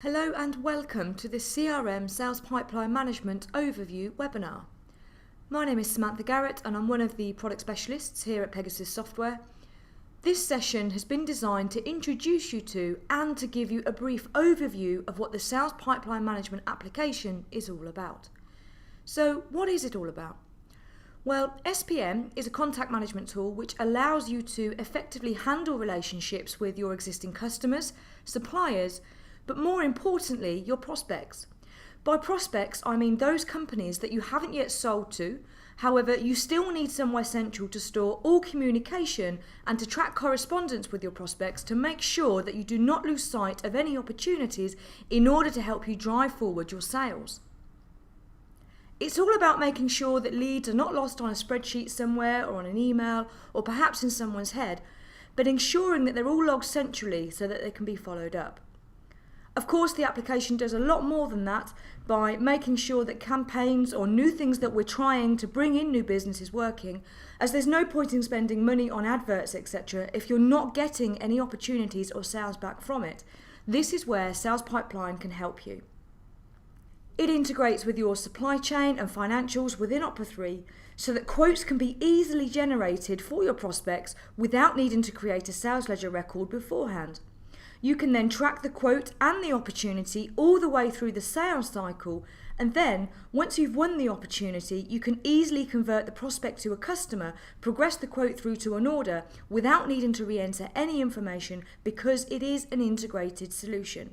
Hello and welcome to the CRM Sales Pipeline Management Overview webinar. My name is Samantha Garrett and I'm one of the product specialists here at Pegasus Software. This session has been designed to introduce you to and to give you a brief overview of what the Sales Pipeline Management application is all about. So what is it all about? Well, SPM is a contact management tool which allows you to effectively handle relationships with your existing customers, suppliers, but more importantly, your prospects. By prospects, I mean those companies that you haven't yet sold to, however, you still need somewhere central to store all communication and to track correspondence with your prospects to make sure that you do not lose sight of any opportunities in order to help you drive forward your sales. It's all about making sure that leads are not lost on a spreadsheet somewhere or on an email or perhaps in someone's head, but ensuring that they're all logged centrally so that they can be followed up. Of course, the application does a lot more than that by making sure that campaigns or new things that we're trying to bring in new business is working, as there's no point in spending money on adverts, etc. if you're not getting any opportunities or sales back from it. This is where Sales Pipeline can help you. It integrates with your supply chain and financials within Opera 3 so that quotes can be easily generated for your prospects without needing to create a sales ledger record beforehand. You can then track the quote and the opportunity all the way through the sales cycle, and then, once you've won the opportunity, you can easily convert the prospect to a customer, progress the quote through to an order without needing to re-enter any information because it is an integrated solution.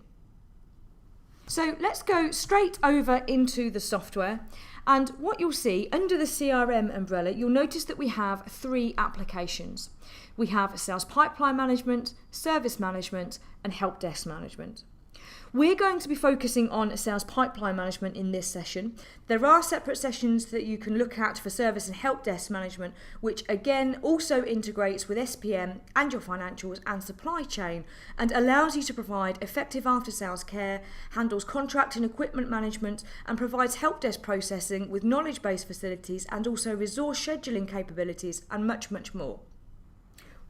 So let's go straight over into the software, and what you'll see under the CRM umbrella, you'll notice that we have three applications. We have Sales Pipeline Management, Service Management, and Help Desk Management. We're going to be focusing on Sales Pipeline Management in this session. There are separate sessions that you can look at for Service and Help Desk Management, which again also integrates with SPM and your financials and supply chain and allows you to provide effective after-sales care, handles contract and equipment management, and provides help desk processing with knowledge-based facilities and also resource scheduling capabilities and much, much more.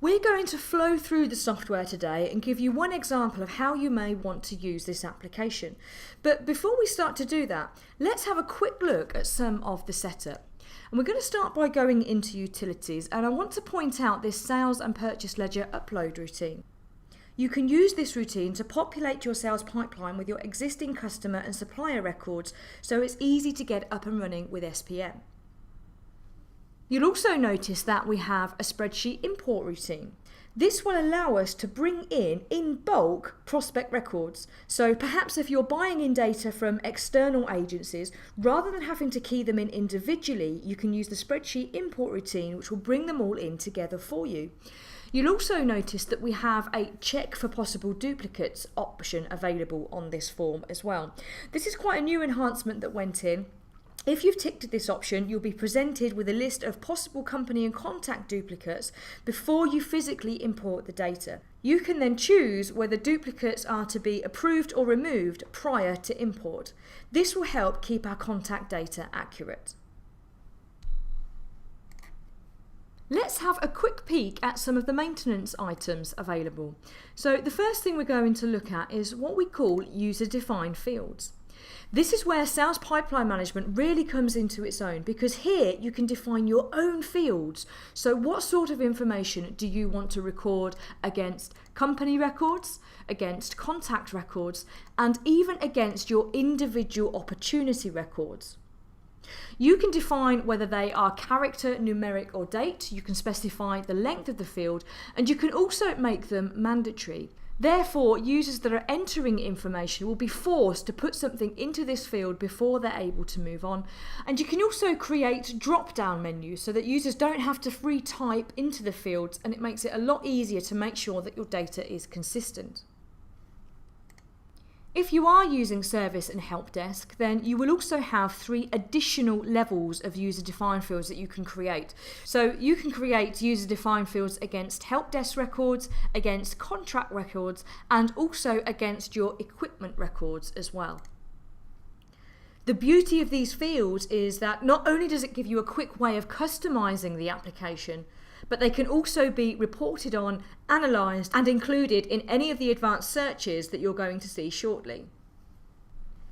We're going to flow through the software today and give you one example of how you may want to use this application. But before we start to do that, let's have a quick look at some of the setup. And we're going to start by going into utilities, and I want to point out this sales and purchase ledger upload routine. You can use this routine to populate your sales pipeline with your existing customer and supplier records so it's easy to get up and running with SPM. You'll also notice that we have a spreadsheet import routine. This will allow us to bring in bulk, prospect records. So perhaps if you're buying in data from external agencies, rather than having to key them in individually, you can use the spreadsheet import routine, which will bring them all in together for you. You'll also notice that we have a check for possible duplicates option available on this form as well. This is quite a new enhancement that went in. If you've ticked this option, you'll be presented with a list of possible company and contact duplicates before you physically import the data. You can then choose whether duplicates are to be approved or removed prior to import. This will help keep our contact data accurate. Let's have a quick peek at some of the maintenance items available. So the first thing we're going to look at is what we call user-defined fields. This is where Sales Pipeline Management really comes into its own, because here you can define your own fields. So what sort of information do you want to record against company records, against contact records, and even against your individual opportunity records? You can define whether they are character, numeric or date. You can specify the length of the field, and you can also make them mandatory. Therefore, users that are entering information will be forced to put something into this field before they're able to move on. And you can also create drop-down menus so that users don't have to free type into the fields, and it makes it a lot easier to make sure that your data is consistent. If you are using Service and Help Desk, then you will also have 3 additional levels of user-defined fields that you can create. So you can create user-defined fields against Help Desk records, against contract records, and also against your equipment records as well. The beauty of these fields is that not only does it give you a quick way of customizing the application, but they can also be reported on, analysed and included in any of the advanced searches that you're going to see shortly.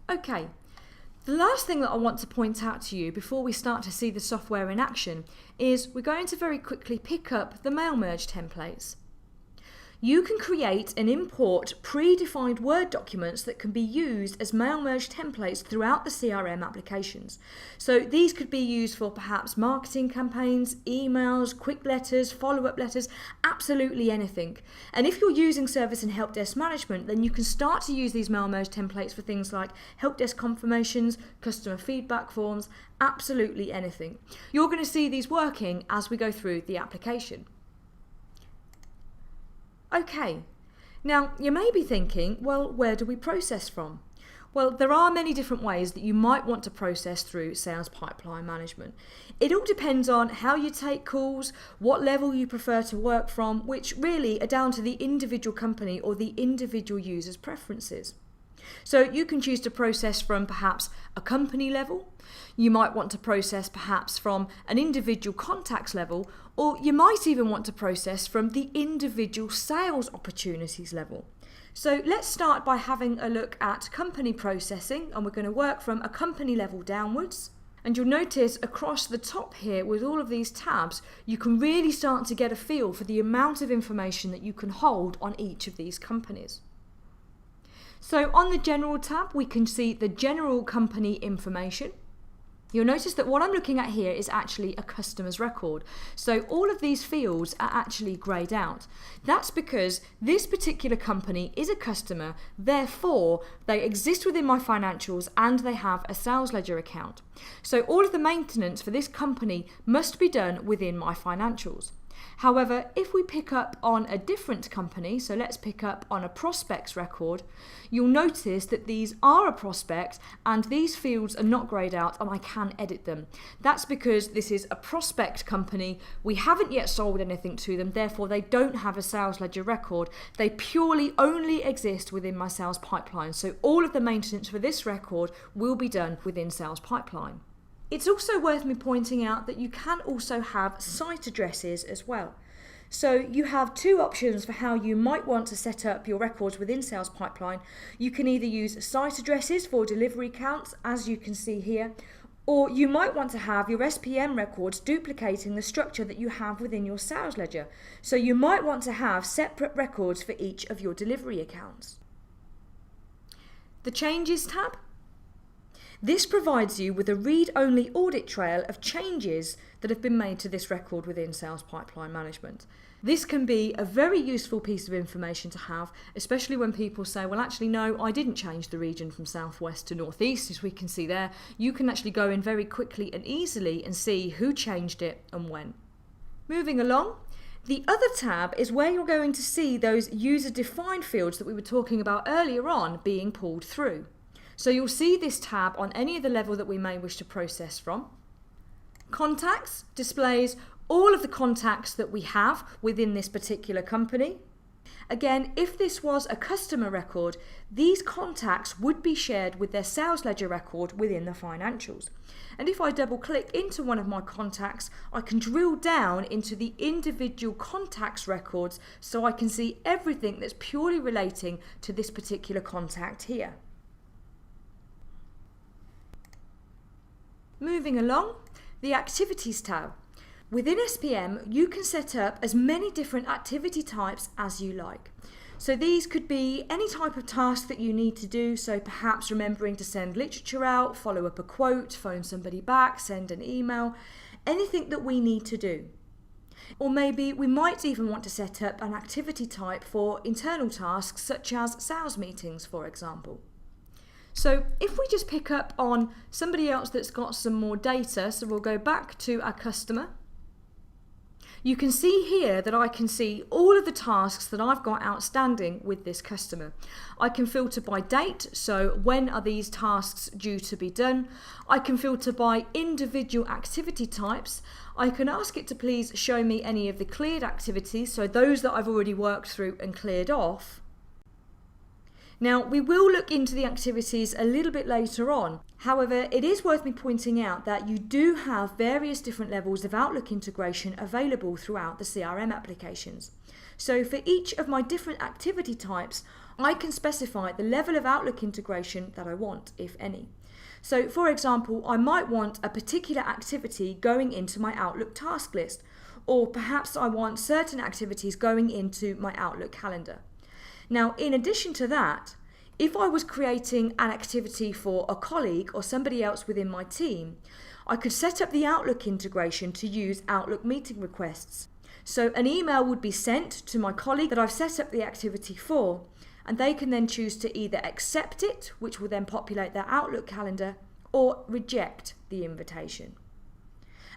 Okay, the last thing that I want to point out to you before we start to see the software in action is we're going to very quickly pick up the mail merge templates. You can create and import predefined Word documents that can be used as mail merge templates throughout the CRM applications. So these could be used for perhaps marketing campaigns, emails, quick letters, follow-up letters, absolutely anything. And if you're using service and help desk management, then you can start to use these mail merge templates for things like help desk confirmations, customer feedback forms, absolutely anything. You're going to see these working as we go through the application. Okay, now you may be thinking, well, where do we process from? Well, there are many different ways that you might want to process through sales pipeline management. It all depends on how you take calls, what level you prefer to work from, which really are down to the individual company or the individual user's preferences. So you can choose to process from perhaps a company level, you might want to process perhaps from an individual contacts level, or you might even want to process from the individual sales opportunities level. So let's start by having a look at company processing, and we're going to work from a company level downwards. And you'll notice across the top here with all of these tabs, you can really start to get a feel for the amount of information that you can hold on each of these companies. So on the General tab, we can see the general company information. You'll notice that what I'm looking at here is actually a customer's record. So all of these fields are actually greyed out. That's because this particular company is a customer, therefore they exist within my financials and they have a sales ledger account. So all of the maintenance for this company must be done within my financials. However, if we pick up on a different company, so let's pick up on a prospects record, you'll notice that these are a prospect and these fields are not greyed out and I can edit them. That's because this is a prospect company, we haven't yet sold anything to them, therefore they don't have a sales ledger record. They purely only exist within my sales pipeline. So all of the maintenance for this record will be done within sales pipeline. It's also worth me pointing out that you can also have site addresses as well. So you have two options for how you might want to set up your records within Sales Pipeline. You can either use site addresses for delivery counts, as you can see here, or you might want to have your SPM records duplicating the structure that you have within your sales ledger. So you might want to have separate records for each of your delivery accounts. The Changes tab. This provides you with a read-only audit trail of changes that have been made to this record within Sales Pipeline Management. This can be a very useful piece of information to have, especially when people say, well, actually, no, I didn't change the region from Southwest to Northeast, as we can see there. You can actually go in very quickly and easily and see who changed it and when. Moving along. The other tab is where you're going to see those user-defined fields that we were talking about earlier on being pulled through. So you'll see this tab on any of the level that we may wish to process from. Contacts displays all of the contacts that we have within this particular company. Again, if this was a customer record, these contacts would be shared with their sales ledger record within the financials. And if I double click into one of my contacts, I can drill down into the individual contacts records so I can see everything that's purely relating to this particular contact here. Moving along, the Activities tab. Within SPM, you can set up as many different activity types as you like. So these could be any type of task that you need to do, so perhaps remembering to send literature out, follow up a quote, phone somebody back, send an email, anything that we need to do. Or maybe we might even want to set up an activity type for internal tasks such as sales meetings, for example. So if we just pick up on somebody else that's got some more data, so we'll go back to our customer. You can see here that I can see all of the tasks that I've got outstanding with this customer. I can filter by date, so when are these tasks due to be done? I can filter by individual activity types. I can ask it to please show me any of the cleared activities, so those that I've already worked through and cleared off. Now, we will look into the activities a little bit later on. However, it is worth me pointing out that you do have various different levels of Outlook integration available throughout the CRM applications. So for each of my different activity types, I can specify the level of Outlook integration that I want, if any. So for example, I might want a particular activity going into my Outlook task list, or perhaps I want certain activities going into my Outlook calendar. Now, in addition to that, if I was creating an activity for a colleague or somebody else within my team, I could set up the Outlook integration to use Outlook meeting requests. So an email would be sent to my colleague that I've set up the activity for, and they can then choose to either accept it, which will then populate their Outlook calendar, or reject the invitation.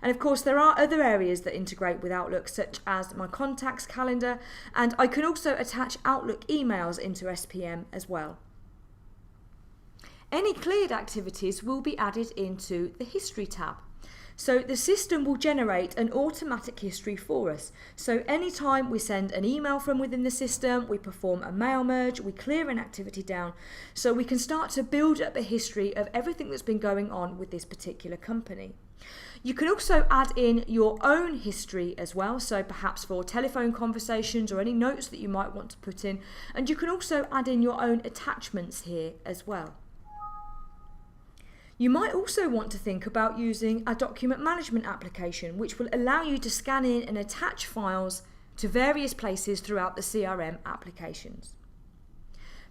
And of course, there are other areas that integrate with Outlook, such as my contacts calendar, and I can also attach Outlook emails into SPM as well. Any cleared activities will be added into the History tab. So the system will generate an automatic history for us. So anytime we send an email from within the system, we perform a mail merge, we clear an activity down, so we can start to build up a history of everything that's been going on with this particular company. You can also add in your own history as well, so perhaps for telephone conversations or any notes that you might want to put in, and you can also add in your own attachments here as well. You might also want to think about using a document management application, which will allow you to scan in and attach files to various places throughout the CRM applications.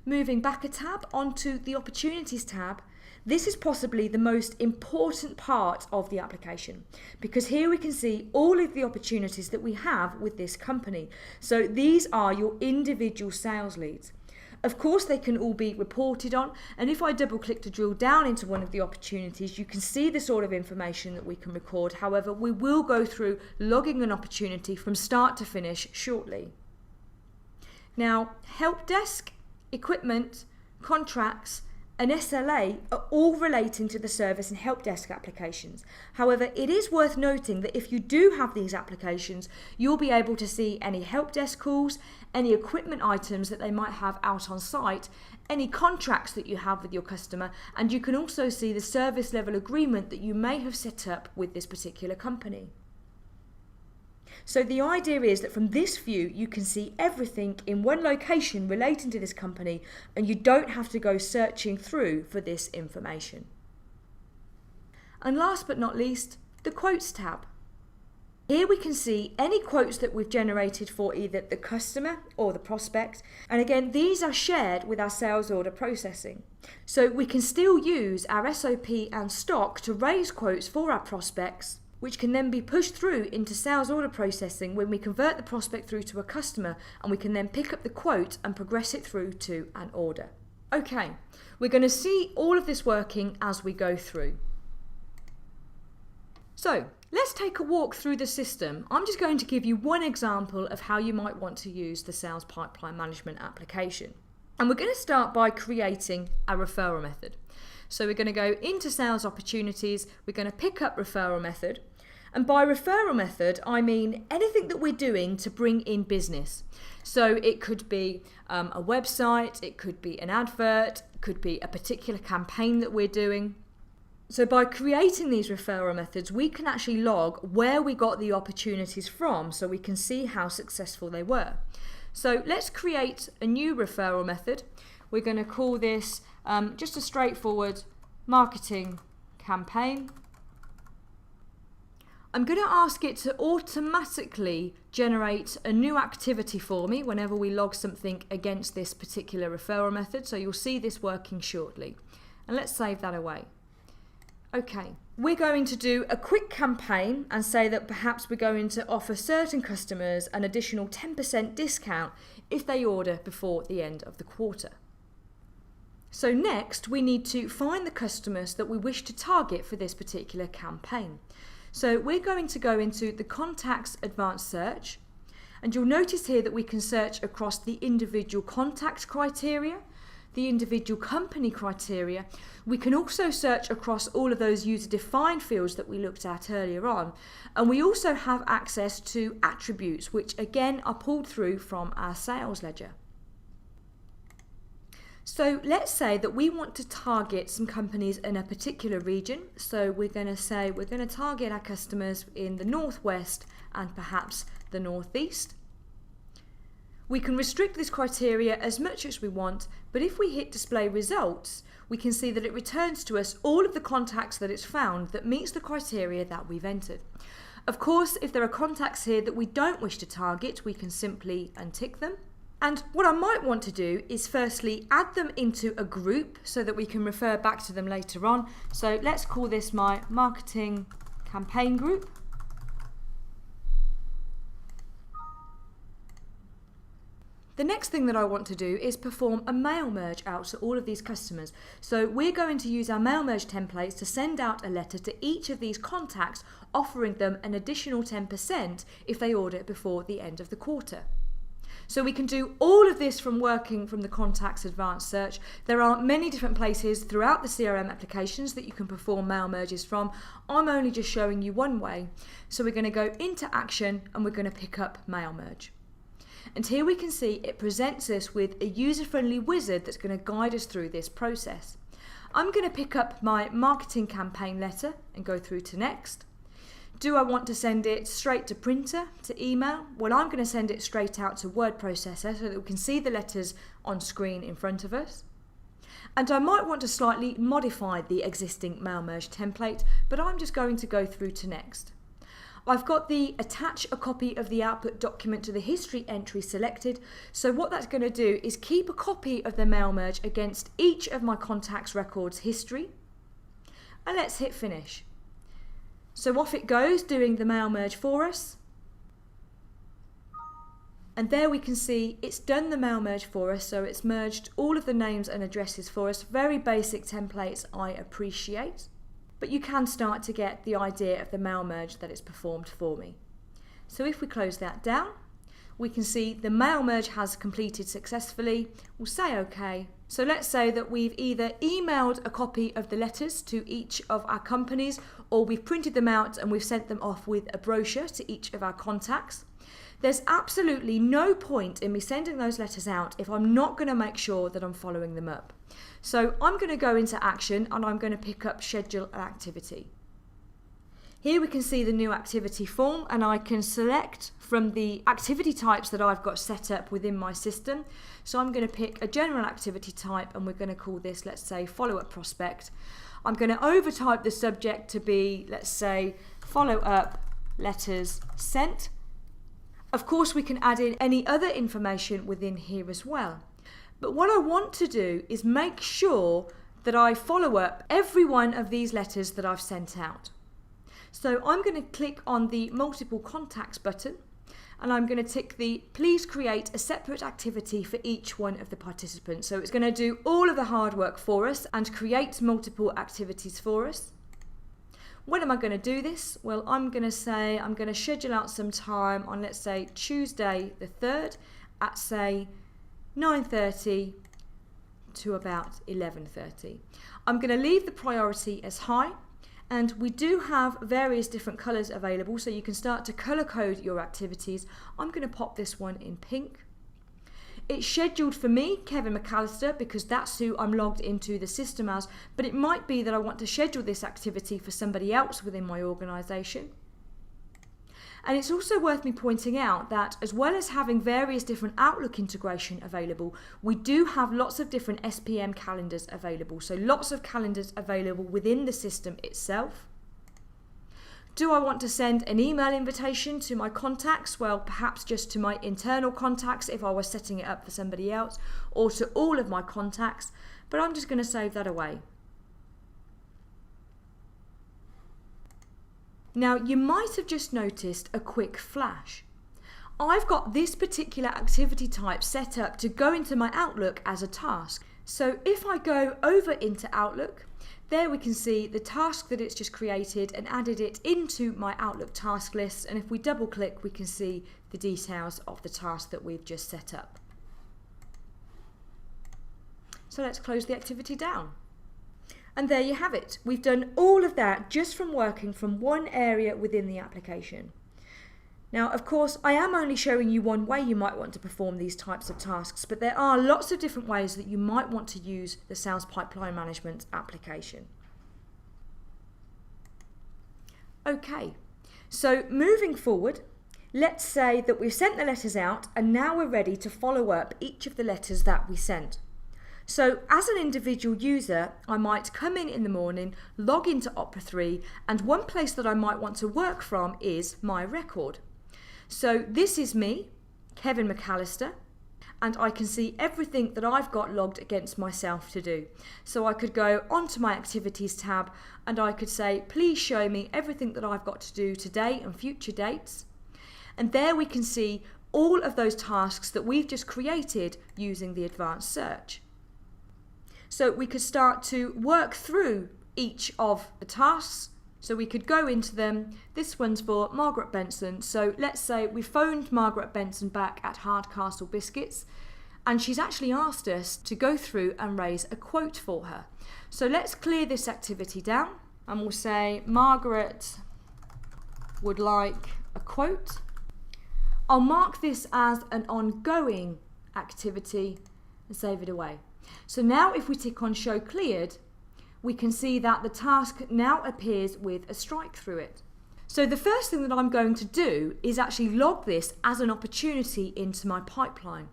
Moving back a tab onto the Opportunities tab, this is possibly the most important part of the application, because here we can see all of the opportunities that we have with this company. So these are your individual sales leads. Of course, they can all be reported on, and if I double click to drill down into one of the opportunities, you can see the sort of information that we can record. However, we will go through logging an opportunity from start to finish shortly. Now, help desk, equipment, contracts, and SLA are all relating to the service and help desk applications. However, it is worth noting that if you do have these applications, you'll be able to see any help desk calls, any equipment items that they might have out on site, any contracts that you have with your customer, and you can also see the service level agreement that you may have set up with this particular company. So the idea is that from this view, you can see everything in one location relating to this company, and you don't have to go searching through for this information. And last but not least, the Quotes tab. Here we can see any quotes that we've generated for either the customer or the prospect. And again, these are shared with our sales order processing. So we can still use our SOP and stock to raise quotes for our prospects, which can then be pushed through into sales order processing when we convert the prospect through to a customer, and we can then pick up the quote and progress it through to an order. Okay, we're going to see all of this working as we go through. So let's take a walk through the system. I'm just going to give you one example of how you might want to use the sales pipeline management application. And we're going to start by creating a referral method. So we're going to go into sales opportunities, we're going to pick up referral method. And by referral method, I mean anything that we're doing to bring in business. So it could be a website, it could be an advert, it could be a particular campaign that we're doing. So by creating these referral methods, we can actually log where we got the opportunities from, so we can see how successful they were. So let's create a new referral method. We're going to call this just a straightforward marketing campaign. I'm going to ask it to automatically generate a new activity for me whenever we log something against this particular referral method. So you'll see this working shortly. And let's save that away. Okay, we're going to do a quick campaign and say that perhaps we're going to offer certain customers an additional 10% discount if they order before the end of the quarter. So next, we need to find the customers that we wish to target for this particular campaign. So we're going to go into the Contacts Advanced Search, and you'll notice here that we can search across the individual contact criteria, the individual company criteria. We can also search across all of those user-defined fields that we looked at earlier on, and we also have access to attributes, which again are pulled through from our sales ledger. So let's say that we want to target some companies in a particular region. So we're going to say we're going to target our customers in the Northwest and perhaps the Northeast. We can restrict this criteria as much as we want, but if we hit display results, we can see that it returns to us all of the contacts that it's found that meets the criteria that we've entered. Of course, if there are contacts here that we don't wish to target, we can simply untick them. And what I might want to do is firstly add them into a group so that we can refer back to them later on. So let's call this my marketing campaign group. The next thing that I want to do is perform a mail merge out to all of these customers. So we're going to use our mail merge templates to send out a letter to each of these contacts, offering them an additional 10% if they order before the end of the quarter. So we can do all of this from working from the Contacts Advanced Search. There are many different places throughout the CRM applications that you can perform mail merges from. I'm only just showing you one way. So we're going to go into Action and we're going to pick up Mail Merge. And here we can see it presents us with a user-friendly wizard that's going to guide us through this process. I'm going to pick up my marketing campaign letter and go through to Next. Do I want to send it straight to printer, to email? Well, I'm going to send it straight out to word processor so that we can see the letters on screen in front of us. And I might want to slightly modify the existing mail merge template, but I'm just going to go through to Next. I've got the attach a copy of the output document to the history entry selected. So what that's going to do is keep a copy of the mail merge against each of my contacts records history. And let's hit finish. So off it goes doing the mail merge for us. And there we can see it's done the mail merge for us. So it's merged all of the names and addresses for us. Very basic templates, I appreciate. But you can start to get the idea of the mail merge that it's performed for me. So if we close that down, we can see the mail merge has completed successfully. We'll say OK. So let's say that we've either emailed a copy of the letters to each of our companies, or we've printed them out and we've sent them off with a brochure to each of our contacts. There's absolutely no point in me sending those letters out if I'm not going to make sure that I'm following them up. So I'm going to go into Action and I'm going to pick up Schedule an Activity. Here we can see the new activity form, and I can select from the activity types that I've got set up within my system. So I'm going to pick a general activity type and we're going to call this, let's say, follow-up prospect. I'm going to overtype the subject to be, let's say, follow-up letters sent. Of course, we can add in any other information within here as well. But what I want to do is make sure that I follow up every one of these letters that I've sent out. So I'm going to click on the multiple contacts button and I'm going to tick the please create a separate activity for each one of the participants. So it's going to do all of the hard work for us and create multiple activities for us. When am I going to do this? Well, I'm going to say I'm going to schedule out some time on, let's say, Tuesday the 3rd at, say, 9:30 to about 11:30. I'm going to leave the priority as high, and we do have various different colours available, so you can start to colour code your activities. I'm going to pop this one in pink. It's scheduled for me, Kevin McAllister, because that's who I'm logged into the system as, but it might be that I want to schedule this activity for somebody else within my organisation. And it's also worth me pointing out that as well as having various different Outlook integration available, we do have lots of different SPM calendars available. So lots of calendars available within the system itself. Do I want to send an email invitation to my contacts? Well, perhaps just to my internal contacts if I was setting it up for somebody else, or to all of my contacts, but I'm just going to save that away. Now, you might have just noticed a quick flash. I've got this particular activity type set up to go into my Outlook as a task. So if I go over into Outlook, there we can see the task that it's just created and added it into my Outlook task list. And if we double click, we can see the details of the task that we've just set up. So let's close the activity down. And there you have it. We've done all of that just from working from one area within the application. Now, of course, I am only showing you one way you might want to perform these types of tasks, but there are lots of different ways that you might want to use the sales pipeline management application. Okay, so moving forward, let's say that we've sent the letters out and now we're ready to follow up each of the letters that we sent. So as an individual user, I might come in the morning, log into Opera 3, and one place that I might want to work from is my record. So this is me, Kevin McAllister, and I can see everything that I've got logged against myself to do. So I could go onto my activities tab and I could say, please show me everything that I've got to do today and future dates. And there we can see all of those tasks that we've just created using the advanced search. So we could start to work through each of the tasks. So we could go into them. This one's for Margaret Benson. So let's say we phoned Margaret Benson back at Hardcastle Biscuits, and she's actually asked us to go through and raise a quote for her. So let's clear this activity down and we'll say Margaret would like a quote. I'll mark this as an ongoing activity and save it away. So now if we tick on show cleared, we can see that the task now appears with a strike through it. So the first thing that I'm going to do is actually log this as an opportunity into my pipeline.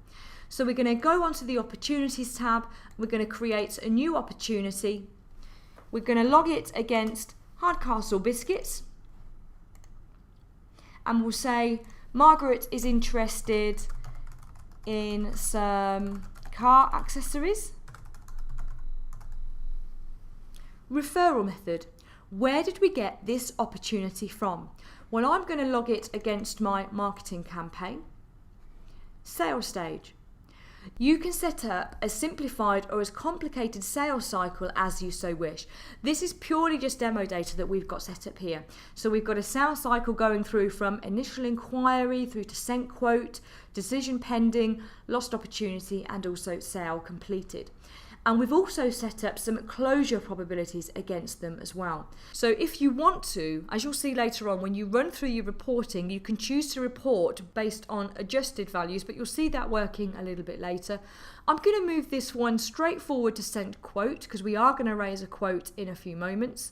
So we're going to go onto the opportunities tab, we're going to create a new opportunity, we're going to log it against Hardcastle Biscuits, and we'll say Margaret is interested in some car accessories. Referral method. Where did we get this opportunity from? Well, I'm going to log it against my marketing campaign. Sales stage. You can set up a simplified or as complicated sales cycle as you so wish. This is purely just demo data that we've got set up here. So we've got a sales cycle going through from initial inquiry through to sent quote, decision pending, lost opportunity, and also sale completed. And we've also set up some closure probabilities against them as well. So if you want to, as you'll see later on, when you run through your reporting, you can choose to report based on adjusted values, but you'll see that working a little bit later. I'm going to move this one straight forward to sent quote because we are going to raise a quote in a few moments.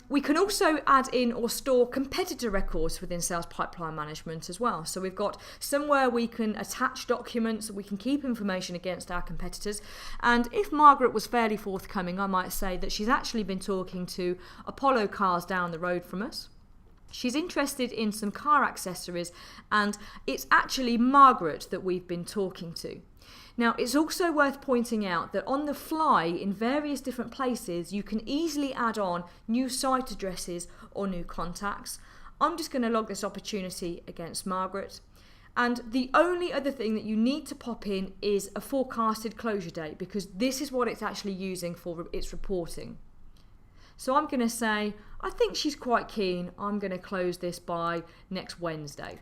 We can also add in or store competitor records within sales pipeline management as well. So we've got somewhere we can attach documents, we can keep information against our competitors. And if Margaret was fairly forthcoming, I might say that she's actually been talking to Apollo Cars down the road from us. She's interested in some car accessories, and it's actually Margaret that we've been talking to. Now, it's also worth pointing out that on the fly, in various different places, you can easily add on new site addresses or new contacts. I'm just going to log this opportunity against Margaret. And the only other thing that you need to pop in is a forecasted closure date, because this is what it's actually using for its reporting. So I'm going to say, I think she's quite keen. I'm going to close this by next Wednesday.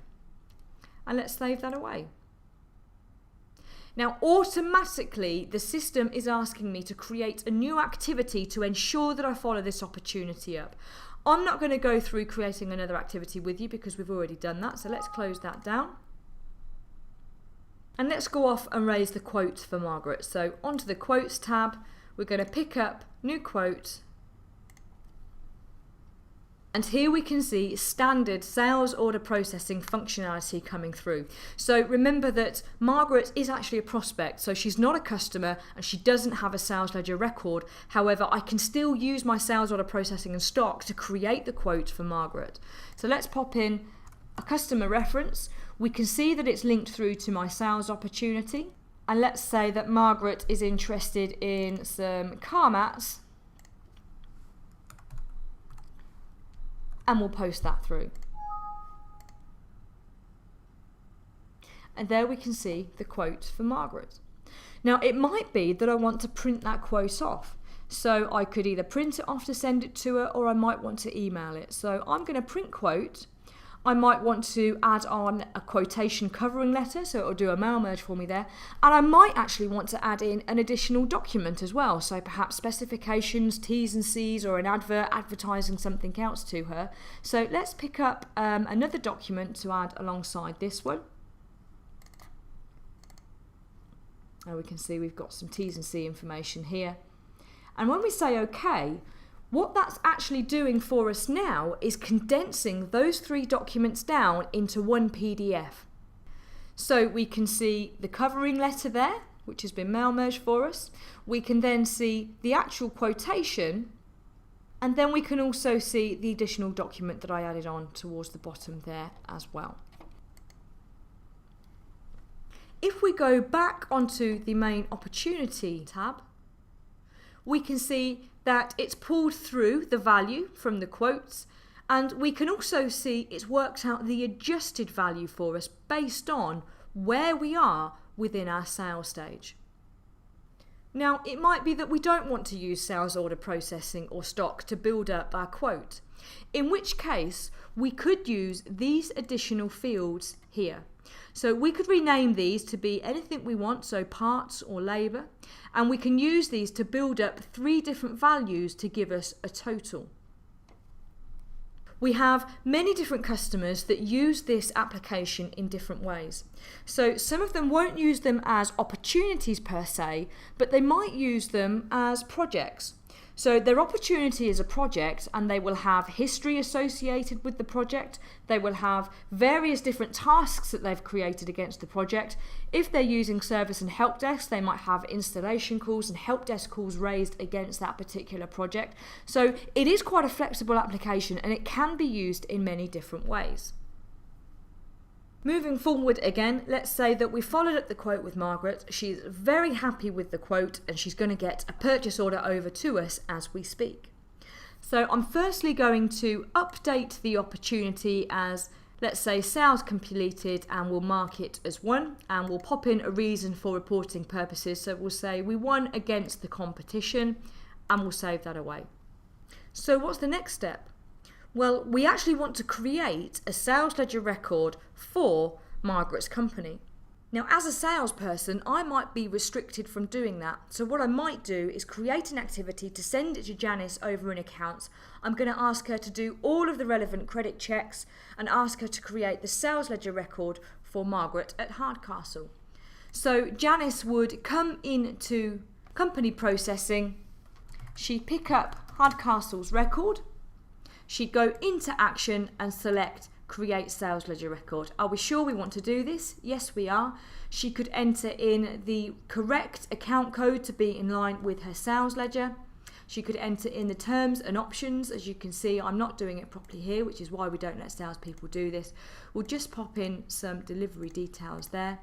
And let's save that away. Now, automatically, the system is asking me to create a new activity to ensure that I follow this opportunity up. I'm not going to go through creating another activity with you because we've already done that. So let's close that down. And let's go off and raise the quote for Margaret. So onto the quotes tab, we're going to pick up new quote. And here we can see standard sales order processing functionality coming through. So remember that Margaret is actually a prospect, so she's not a customer and she doesn't have a sales ledger record. However, I can still use my sales order processing and stock to create the quote for Margaret. So let's pop in a customer reference. We can see that it's linked through to my sales opportunity. And let's say that Margaret is interested in some car mats. And we'll post that through. And there we can see the quote for Margaret. Now, it might be that I want to print that quote off. So I could either print it off to send it to her, or I might want to email it. So I'm going to print quote. I might want to add on a quotation covering letter, so it'll do a mail merge for me there. And I might actually want to add in an additional document as well, so perhaps specifications, T's and C's, or an advert advertising something else to her. So let's pick up another document to add alongside this one. Now we can see we've got some T's and C information here. And when we say OK, what that's actually doing for us now is condensing those 3 documents down into one PDF. So we can see the covering letter there, which has been mail merged for us. We can then see the actual quotation, and then we can also see the additional document that I added on towards the bottom there as well. If we go back onto the main opportunity tab, we can see that it's pulled through the value from the quotes, and we can also see it's worked out the adjusted value for us based on where we are within our sales stage. Now, it might be that we don't want to use sales order processing or stock to build up our quote, in which case we could use these additional fields here. So we could rename these to be anything we want, so parts or labour, and we can use these to build up 3 different values to give us a total. We have many different customers that use this application in different ways. So some of them won't use them as opportunities per se, but they might use them as projects. So their opportunity is a project, and they will have history associated with the project. They will have various different tasks that they've created against the project. If they're using service and help desk, they might have installation calls and help desk calls raised against that particular project. So it is quite a flexible application, and it can be used in many different ways. Moving forward again, let's say that we followed up the quote with Margaret. She's very happy with the quote, and she's going to get a purchase order over to us as we speak. So I'm firstly going to update the opportunity as, let's say, sales completed, and we'll mark it as 1, and we'll pop in a reason for reporting purposes. So we'll say we won against the competition, and we'll save that away. So what's the next step? Well, we actually want to create a sales ledger record for Margaret's company. Now, as a salesperson, I might be restricted from doing that. So what I might do is create an activity to send it to Janice over in accounts. I'm going to ask her to do all of the relevant credit checks and ask her to create the sales ledger record for Margaret at Hardcastle. So Janice would come into company processing. She'd pick up Hardcastle's record. She'd go into action and select create sales ledger record. Are we sure we want to do this? Yes, we are. She could enter in the correct account code to be in line with her sales ledger. She could enter in the terms and options. As you can see, I'm not doing it properly here, which is why we don't let salespeople do this. We'll just pop in some delivery details there.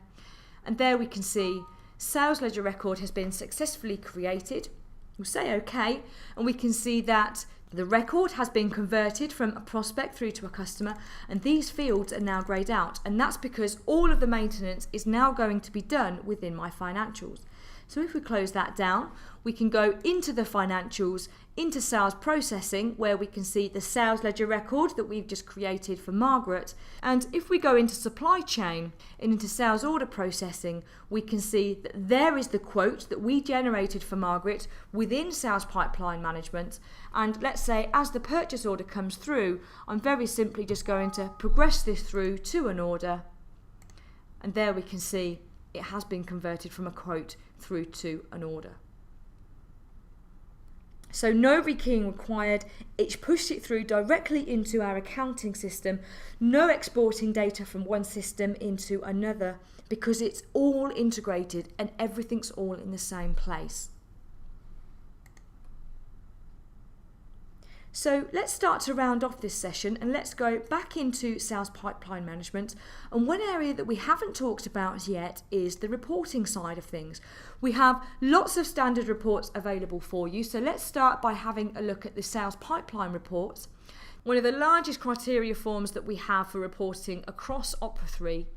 And there we can see sales ledger record has been successfully created. We'll say OK, and we can see that the record has been converted from a prospect through to a customer, and these fields are now greyed out, and that's because all of the maintenance is now going to be done within my financials. So if we close that down, we can go into the financials, into sales processing, where we can see the sales ledger record that we've just created for Margaret. And if we go into supply chain and into sales order processing, we can see that there is the quote that we generated for Margaret within sales pipeline management. And let's say as the purchase order comes through, I'm very simply just going to progress this through to an order. And there we can see it has been converted from a quote through to an order. So no rekeying required. It's pushed it through directly into our accounting system. No exporting data from one system into another, because it's all integrated and everything's all in the same place. So let's start to round off this session, and let's go back into sales pipeline management. And one area that we haven't talked about yet is the reporting side of things. We have lots of standard reports available for you. So let's start by having a look at the sales pipeline reports. One of the largest criteria forms that we have for reporting across Opera 3.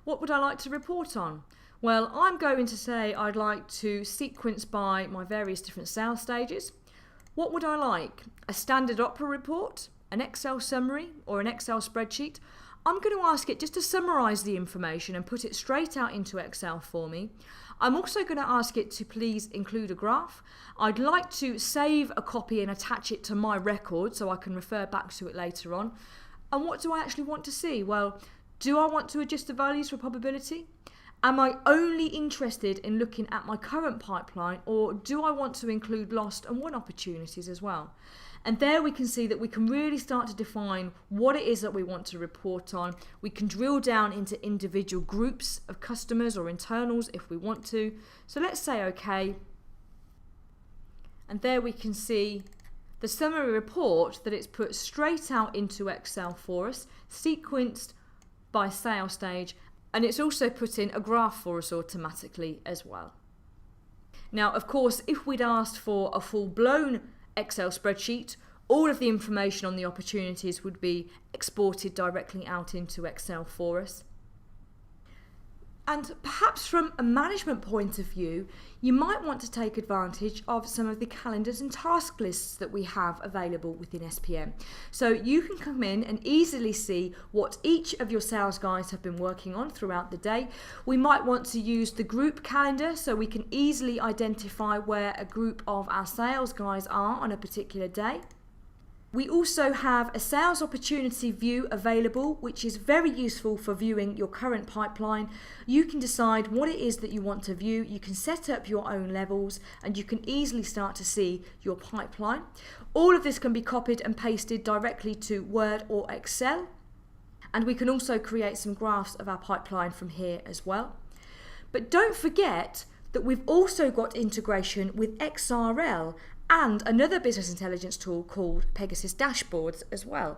What would I like to report on? Well, I'm going to say I'd like to sequence by my various different sales stages. What would I like? A standard Opera report, an Excel summary or an Excel spreadsheet, I'm going to ask it just to summarise the information and put it straight out into Excel for me. I'm also going to ask it to please include a graph. I'd like to save a copy and attach it to my record so I can refer back to it later on. And what do I actually want to see? Well, do I want to adjust the values for probability? Am I only interested in looking at my current pipeline, or do I want to include lost and won opportunities as well? And there we can see that we can really start to define what it is that we want to report on. We can drill down into individual groups of customers or internals if we want to. So let's say OK. And there we can see the summary report that it's put straight out into Excel for us, sequenced by sales stage, and it's also put in a graph for us automatically as well. Now, of course, if we'd asked for a full-blown Excel spreadsheet, all of the information on the opportunities would be exported directly out into Excel for us. And perhaps from a management point of view, you might want to take advantage of some of the calendars and task lists that we have available within SPM. So you can come in and easily see what each of your sales guys have been working on throughout the day. We might want to use the group calendar so we can easily identify where a group of our sales guys are on a particular day. We also have a sales opportunity view available, which is very useful for viewing your current pipeline. You can decide what it is that you want to view. You can set up your own levels and you can easily start to see your pipeline. All of this can be copied and pasted directly to Word or Excel. And we can also create some graphs of our pipeline from here as well. But don't forget that we've also got integration with XRL and another business intelligence tool called Pegasus Dashboards as well.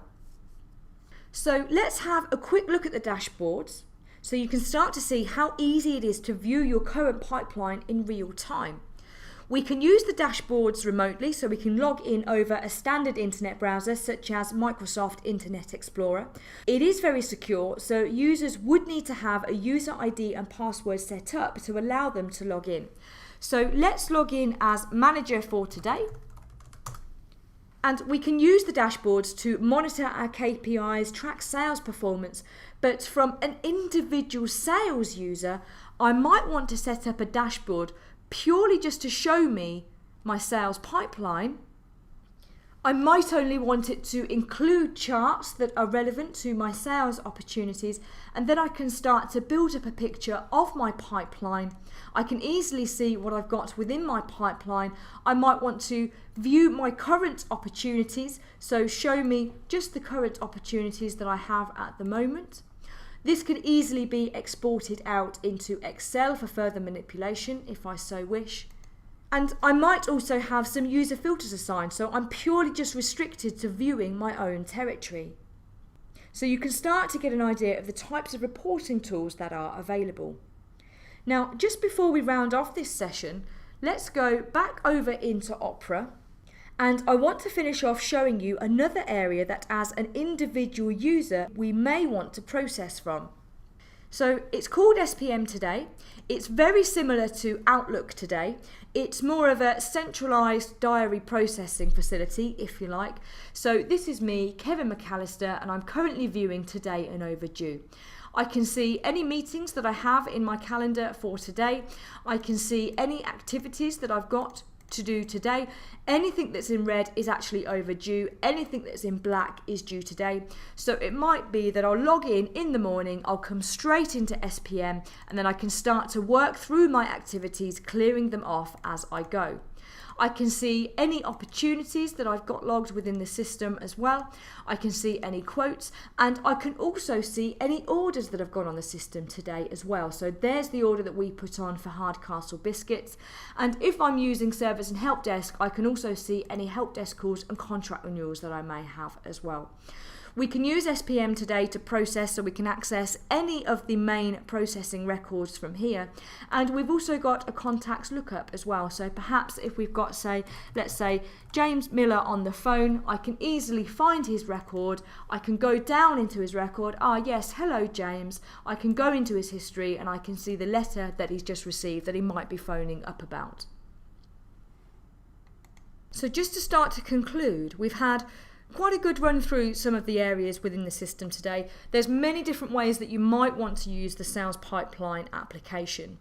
So let's have a quick look at the dashboards so you can start to see how easy it is to view your current pipeline in real time. We can use the dashboards remotely, so we can log in over a standard internet browser such as Microsoft Internet Explorer. It is very secure, so users would need to have a user ID and password set up to allow them to log in. So let's log in as manager for today. And we can use the dashboards to monitor our KPIs, track sales performance. But from an individual sales user, I might want to set up a dashboard purely just to show me my sales pipeline. I might only want it to include charts that are relevant to my sales opportunities, and then I can start to build up a picture of my pipeline. I can easily see what I've got within my pipeline. I might want to view my current opportunities, so show me just the current opportunities that I have at the moment. This can easily be exported out into Excel for further manipulation if I so wish. And I might also have some user filters assigned, so I'm purely just restricted to viewing my own territory. So you can start to get an idea of the types of reporting tools that are available. Now, just before we round off this session, let's go back over into Opera. And I want to finish off showing you another area that as an individual user we may want to process from. So it's called SPM Today. It's very similar to Outlook Today. It's more of a centralised diary processing facility, if you like. So this is me, Kevin McAllister, and I'm currently viewing Today and Overdue. I can see any meetings that I have in my calendar for today. I can see any activities that I've got to do today. Anything that's in red is actually overdue. Anything that's in black is due today. So it might be that I'll log in the morning, I'll come straight into SPM, and then I can start to work through my activities, clearing them off as I go. I can see any opportunities that I've got logged within the system as well. I can see any quotes, and I can also see any orders that have gone on the system today as well. So there's the order that we put on for Hardcastle biscuits. And if I'm using service and help desk, I can also see any help desk calls and contract renewals that I may have as well. We can use SPM Today to process, so we can access any of the main processing records from here. And we've also got a contacts lookup as well. So perhaps if we've got, let's say James Miller on the phone, I can easily find his record. I can go down into his record. Yes, hello James. I can go into his history and I can see the letter that he's just received that he might be phoning up about. So just to start to conclude, we've had quite a good run through some of the areas within the system today. There's many different ways that you might want to use the sales pipeline application.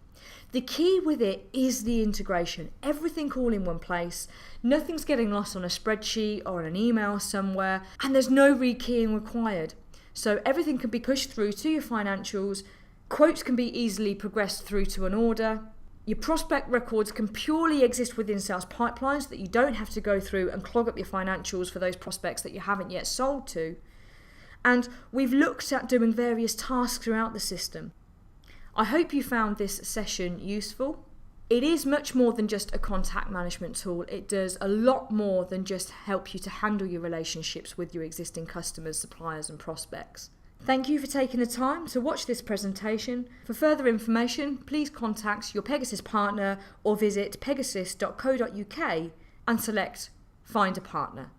The key with it is the integration. Everything all in one place. Nothing's getting lost on a spreadsheet or on an email somewhere, and there's no rekeying required. So everything can be pushed through to your financials. Quotes can be easily progressed through to an order. Your prospect records can purely exist within sales pipelines, that you don't have to go through and clog up your financials for those prospects that you haven't yet sold to. And we've looked at doing various tasks throughout the system. I hope you found this session useful. It is much more than just a contact management tool. It does a lot more than just help you to handle your relationships with your existing customers, suppliers and prospects. Thank you for taking the time to watch this presentation. For further information, please contact your Pegasus partner or visit pegasus.co.uk and select Find a Partner.